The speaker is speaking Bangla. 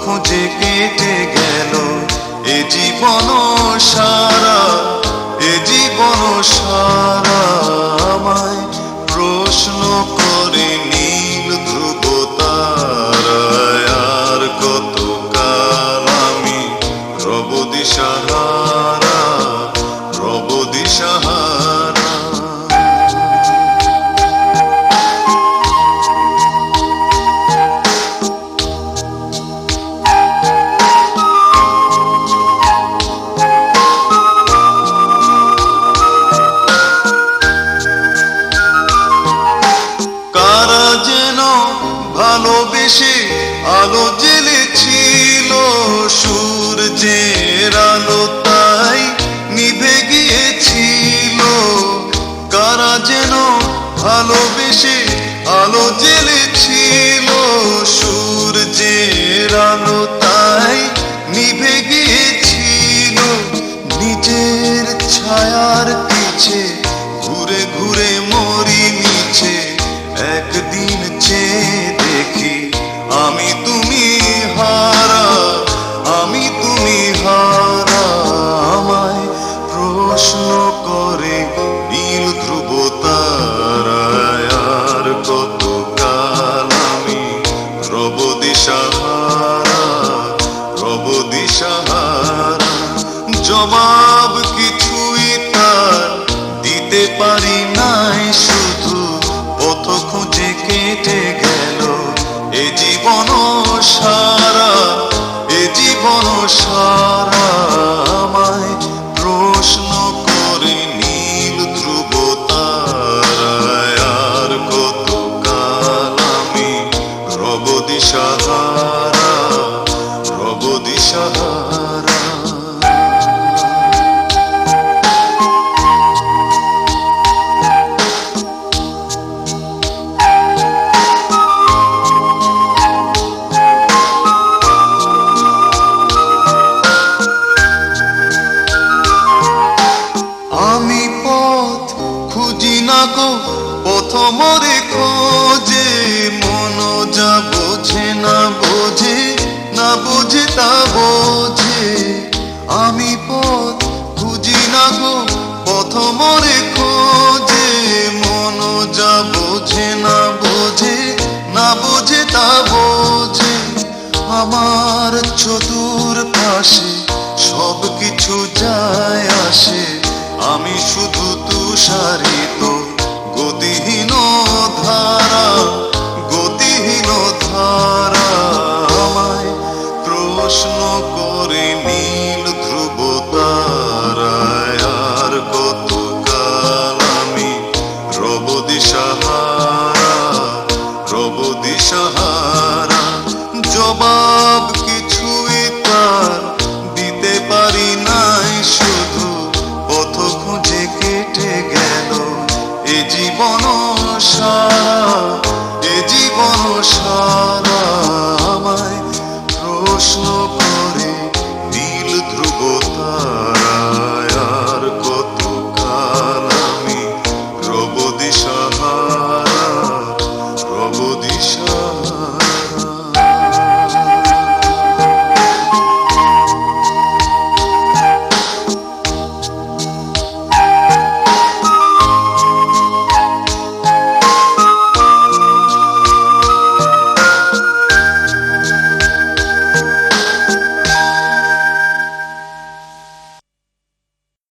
খুঁজে কেটে গেল এ জীবন সারা, এ জীবন সারা। আমায় প্রশ্ন করে নীল ধ্রুব তারায়, আর কতকাল আমি রব দিশাহারা, রব দিশাহারা। ভালোবেসে আলো জ্বেলেছিল, সূর্যের আলো তাই নিভে গিয়েছিল। কারা যেন ভালোবেসে আলো জ্বেলেছিল, সূর্যের আলো তাই নিভে গিয়েছিল। নিজের ছায়ার পিছে ঘুরে ঘুরে মরি নিচে, একদিন চেয়ে দেখি আমি তুমি হারা, আমি তুমি হারা। আমায় প্রশ্ন করে নীল ধ্রুব তারায়, আর কতকাল আমি রব দিশাহারা, রব দিশাহারা। জবাব কিছুই তার দিতে পারি নাই, শুধু পথ খুঁজে কেটে গেল এ জীবন সারা, এ জীবন সারা। আমায় প্রশ্ন করে নীল ধ্রুব তারায়, আর কতকাল আমি রব দিশাহারা, রব দিশাহারা। পথ মরে খোঁজে, মন যা বোঝে না বোঝে, না বোঝে তা বোঝে। আমি পথ খুঁজি না গো, পথ মরে খোঁজে, মন যা বোঝে না বোঝে, না বোঝে তা বোঝে। আমার চতুর পাশে সব কিছু যায় আসে, আমি শুধু তুষারিত গতিহীন